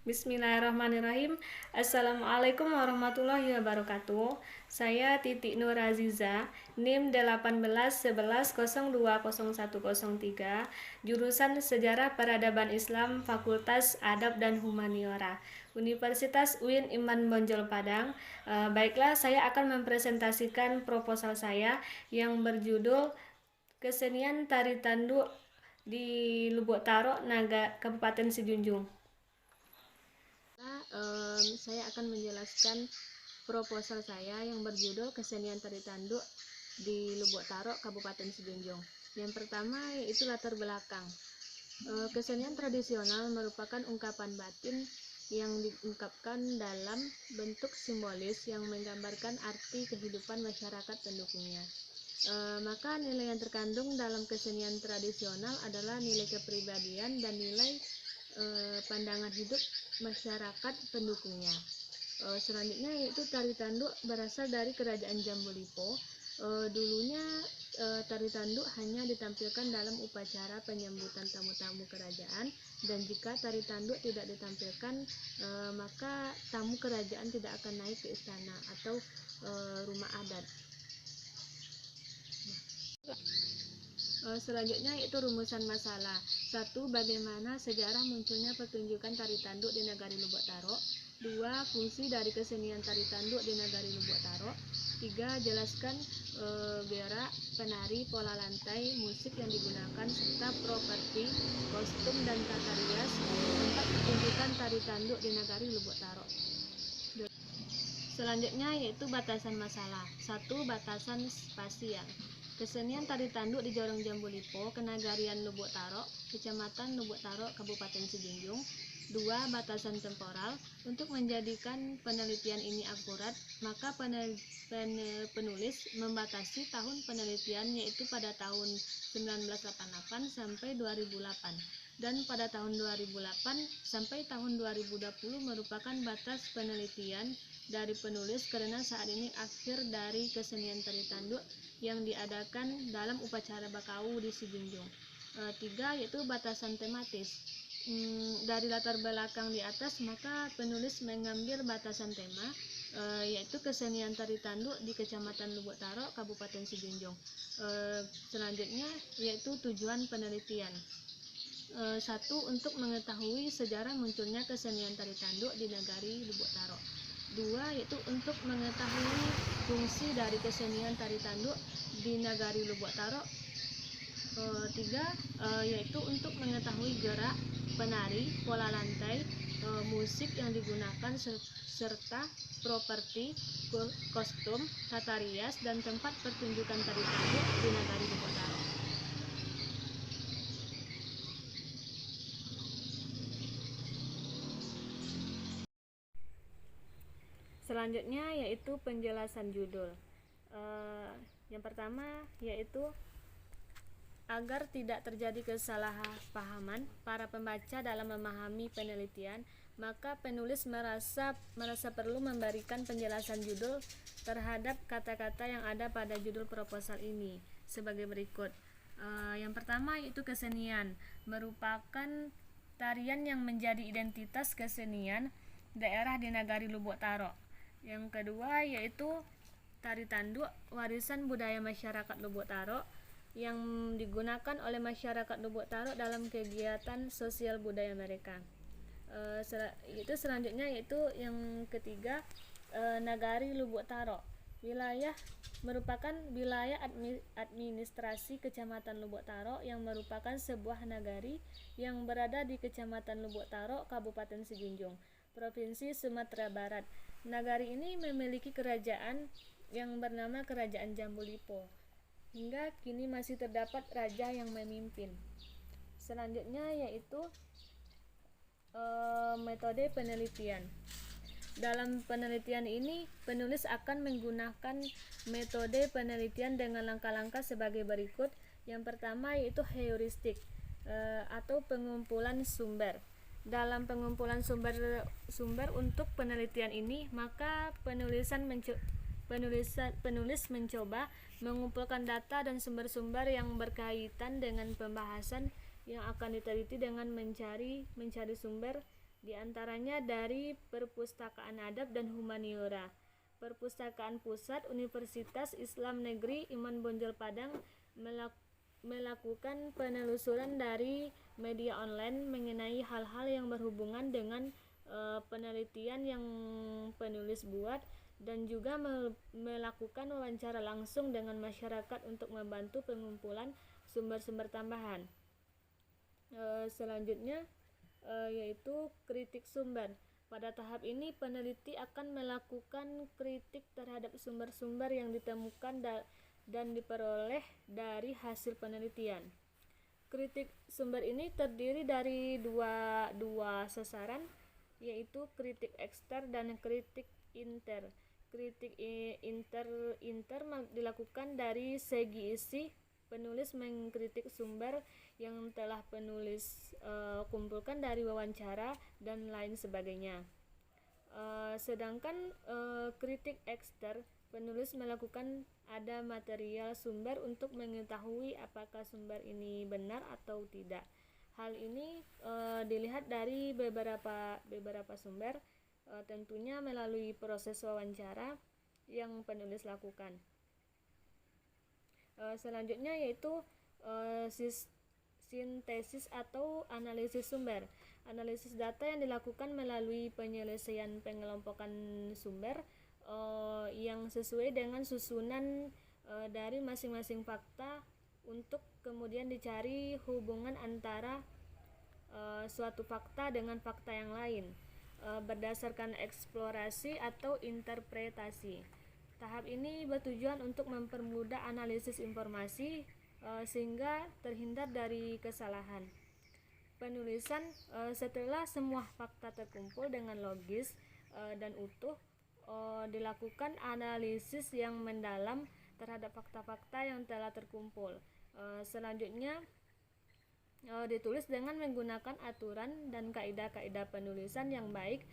Bismillahirrahmanirrahim. Assalamualaikum warahmatullahi wabarakatuh. Saya Titik Nur Aziza, NIM 1811020103, jurusan Sejarah Peradaban Islam, Fakultas Adab dan Humaniora, Universitas UIN Iman Bonjol Padang. Baiklah, saya akan mempresentasikan proposal saya yang berjudul Kesenian Tari Tanduk di Lubuk Taro, Kabupaten Sijunjung. Saya akan menjelaskan proposal saya yang berjudul Kesenian Tari Tanduk di Lubuk Taro, Kabupaten Sijunjung. Yang pertama yaitu latar belakang. Kesenian tradisional merupakan ungkapan batin yang diungkapkan dalam bentuk simbolis yang menggambarkan arti kehidupan masyarakat pendukungnya. Maka nilai yang terkandung dalam kesenian tradisional adalah nilai kepribadian dan nilai pandangan hidup masyarakat pendukungnya. Selanjutnya yaitu tari tanduk berasal dari kerajaan Jambu Lipo. Dulunya tari tanduk hanya ditampilkan dalam upacara penyambutan tamu-tamu kerajaan, dan jika tari tanduk tidak ditampilkan maka tamu kerajaan tidak akan naik ke istana atau rumah adat. Selanjutnya yaitu rumusan masalah. 1. Bagaimana sejarah munculnya pertunjukan tari tanduk di Nagari Lubuk Taro. 2. Fungsi dari kesenian tari tanduk di Nagari Lubuk Taro. 3. Jelaskan gerak, penari, pola lantai, musik yang digunakan, serta properti, kostum, dan tata rias tempat pertunjukan tari tanduk di Nagari Lubuk Taro. Selanjutnya yaitu batasan masalah. 1. Batasan spasial. Kesenian tari tanduk di Jorong Jambu Lipo, Kenagarian Lubuk Taro, Kecamatan Lubuk Taro, Kabupaten Sijunjung. 2. Batasan temporal. Untuk menjadikan penelitian ini akurat, maka penulis membatasi tahun penelitian yaitu pada tahun 1988 sampai 2008, dan pada tahun 2008 sampai tahun 2020 merupakan batas penelitian dari penulis karena saat ini akhir dari kesenian tari tanduk yang diadakan dalam upacara Bakau di Sijunjung. 3. Yaitu batasan tematis. Dari latar belakang di atas, maka penulis mengambil batasan tema yaitu kesenian tari tanduk di Kecamatan Lubuk Taro, Kabupaten Sijunjung. Selanjutnya yaitu tujuan penelitian. 1. Untuk mengetahui sejarah munculnya kesenian tari tanduk di Nagari Lubuk Taro. 2. Yaitu untuk mengetahui fungsi dari kesenian tari tanduk di Nagari Lubuk Taro. 3. Yaitu untuk mengetahui gerak, penari, pola lantai, musik yang digunakan, serta properti, kostum, tata rias, dan tempat pertunjukan tari tanduk di Nagari Lubuk Taro. Selanjutnya yaitu penjelasan judul. Yang pertama yaitu agar tidak terjadi kesalahpahaman para pembaca dalam memahami penelitian, maka penulis merasa perlu memberikan penjelasan judul terhadap kata-kata yang ada pada judul proposal ini sebagai berikut. Yang pertama yaitu kesenian, merupakan tarian yang menjadi identitas kesenian daerah di Nagari Lubuk Taro. Yang kedua yaitu tari tanduk, warisan budaya masyarakat Lubuk Taro yang digunakan oleh masyarakat Lubuk Taro dalam kegiatan sosial budaya mereka. Itu selanjutnya yaitu yang ketiga, Nagari Lubuk Taro. Wilayah merupakan wilayah administrasi Kecamatan Lubuk Taro yang merupakan sebuah nagari yang berada di Kecamatan Lubuk Taro, Kabupaten Sijunjung, Provinsi Sumatera Barat. Nagari ini memiliki kerajaan yang bernama Kerajaan Jambu Lipo. Hingga kini masih terdapat raja yang memimpin. Selanjutnya yaitu metode penelitian. Dalam penelitian ini, penulis akan menggunakan metode penelitian dengan langkah-langkah sebagai berikut. Yang pertama yaitu heuristik atau pengumpulan sumber. Dalam pengumpulan sumber untuk penelitian ini, maka penulis mencoba mengumpulkan data dan sumber-sumber yang berkaitan dengan pembahasan yang akan diteliti dengan mencari sumber di antaranya dari Perpustakaan Adab dan Humaniora, Perpustakaan Pusat Universitas Islam Negeri Iman Bonjol Padang melakukan penelusuran dari media online mengenai hal-hal yang berhubungan dengan penelitian yang penulis buat, dan juga melakukan wawancara langsung dengan masyarakat untuk membantu pengumpulan sumber-sumber tambahan. Selanjutnya yaitu kritik sumber. Pada tahap ini peneliti akan melakukan kritik terhadap sumber-sumber yang ditemukan dan diperoleh dari hasil penelitian. Kritik sumber ini terdiri dari dua sasaran, yaitu kritik ekster dan kritik inter. Kritik inter dilakukan dari segi isi. Penulis mengkritik sumber yang telah penulis kumpulkan dari wawancara dan lain sebagainya. Sedangkan kritik ekster, penulis melakukan ada material sumber untuk mengetahui apakah sumber ini benar atau tidak. Hal ini dilihat dari beberapa sumber, tentunya melalui proses wawancara yang penulis lakukan. Selanjutnya yaitu sintesis atau analisis sumber. Analisis data yang dilakukan melalui penyelesaian pengelompokan sumber yang sesuai dengan susunan dari masing-masing fakta untuk kemudian dicari hubungan antara suatu fakta dengan fakta yang lain berdasarkan eksplorasi atau interpretasi. Tahap ini bertujuan untuk mempermudah analisis informasi sehingga terhindar dari kesalahan. Penulisan setelah semua fakta terkumpul dengan logis dan utuh, dilakukan analisis yang mendalam terhadap fakta-fakta yang telah terkumpul. Selanjutnya ditulis dengan menggunakan aturan dan kaidah-kaidah penulisan yang baik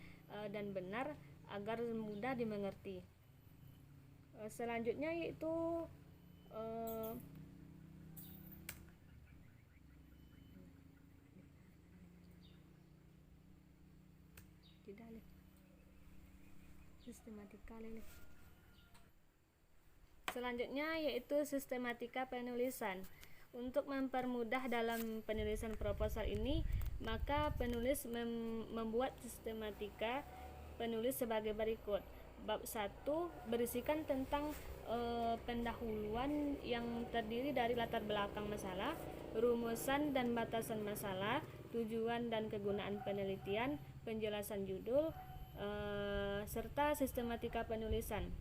dan benar agar mudah dimengerti. Selanjutnya yaitu sistematika penulisan. Untuk mempermudah dalam penulisan proposal ini, maka penulis membuat sistematika penulis sebagai berikut. Bab 1 berisikan tentang pendahuluan yang terdiri dari latar belakang masalah, rumusan dan batasan masalah, tujuan dan kegunaan penelitian, penjelasan judul, serta sistematika penulisan.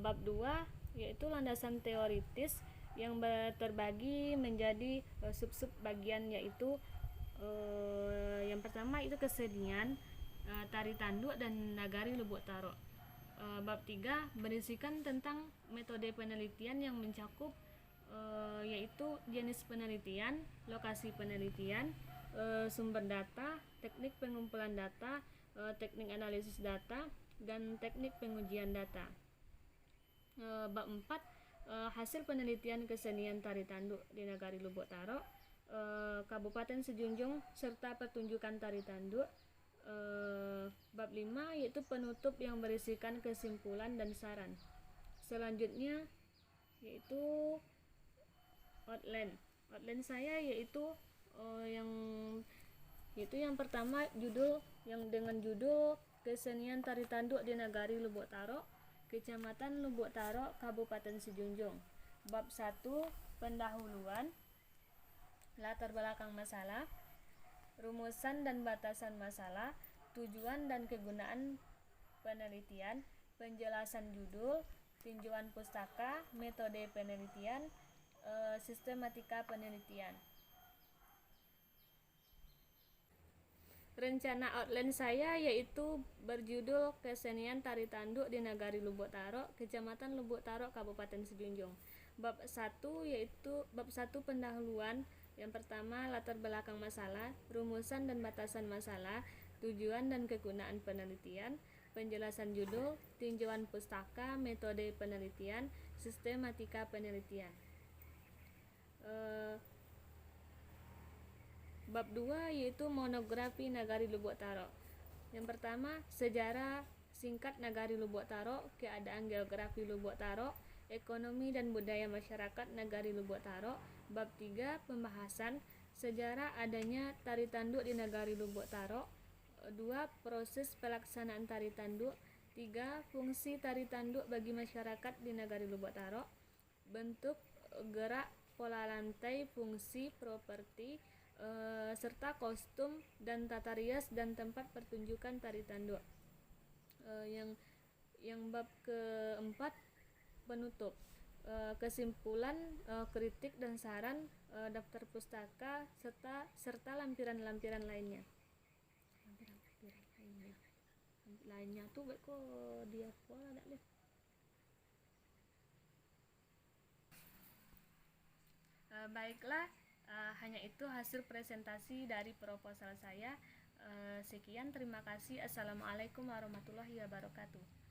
Bab 2 yaitu landasan teoritis yang terbagi menjadi sub-sub bagian, yaitu yang pertama itu kesenian, tari tanduk dan nagari lubuk taro. Bab 3 berisikan tentang metode penelitian yang mencakup yaitu jenis penelitian, lokasi penelitian, sumber data, teknik pengumpulan data, teknik analisis data, dan teknik pengujian data. Bab 4 hasil penelitian kesenian tari tanduk di Nagari Lubuk Taro, Kabupaten Sejunjung, serta pertunjukan tari tanduk. Bab 5 yaitu penutup yang berisikan kesimpulan dan saran. Selanjutnya yaitu outline. Outline saya yaitu yang pertama yang dengan judul Kesenian Tari Tanduk di Nagari Lubuk Taro, Kecamatan Lubuk Taro, Kabupaten Sejunjung. Bab 1 pendahuluan, latar belakang masalah, rumusan dan batasan masalah, tujuan dan kegunaan penelitian, penjelasan judul, tinjauan pustaka, metode penelitian, sistematika penelitian. Rencana outline saya yaitu berjudul Kesenian Tari Tanduk di Nagari Lubuk Taro, Kecamatan Lubuk Taro, Kabupaten Sejunjung. Bab 1 yaitu bab 1 pendahuluan. Yang pertama, latar belakang masalah, rumusan dan batasan masalah, tujuan dan kegunaan penelitian, penjelasan judul, tinjauan pustaka, metode penelitian, sistematika penelitian. Bab 2 yaitu monografi Nagari Lubuk Taro. Yang pertama, sejarah singkat Nagari Lubuk Taro, keadaan geografi Lubuk Taro, ekonomi dan budaya masyarakat Nagari Lubuk Taro. Bab 3, pembahasan sejarah adanya tari tanduk di Nagari Lubuk Taro. 2, proses pelaksanaan tari tanduk. 3, fungsi tari tanduk bagi masyarakat di Nagari Lubuk Taro. Bentuk, gerak, pola lantai, fungsi, properti, serta kostum dan tata rias dan tempat pertunjukan tari tanduk. Yang bab keempat, penutup, kesimpulan, kritik dan saran, daftar pustaka serta lampiran-lampiran lainnya. Lainnya tuh kok dia pola dak deh. Baiklah, hanya itu hasil presentasi dari proposal saya. Sekian, terima kasih. Assalamualaikum warahmatullahi wabarakatuh.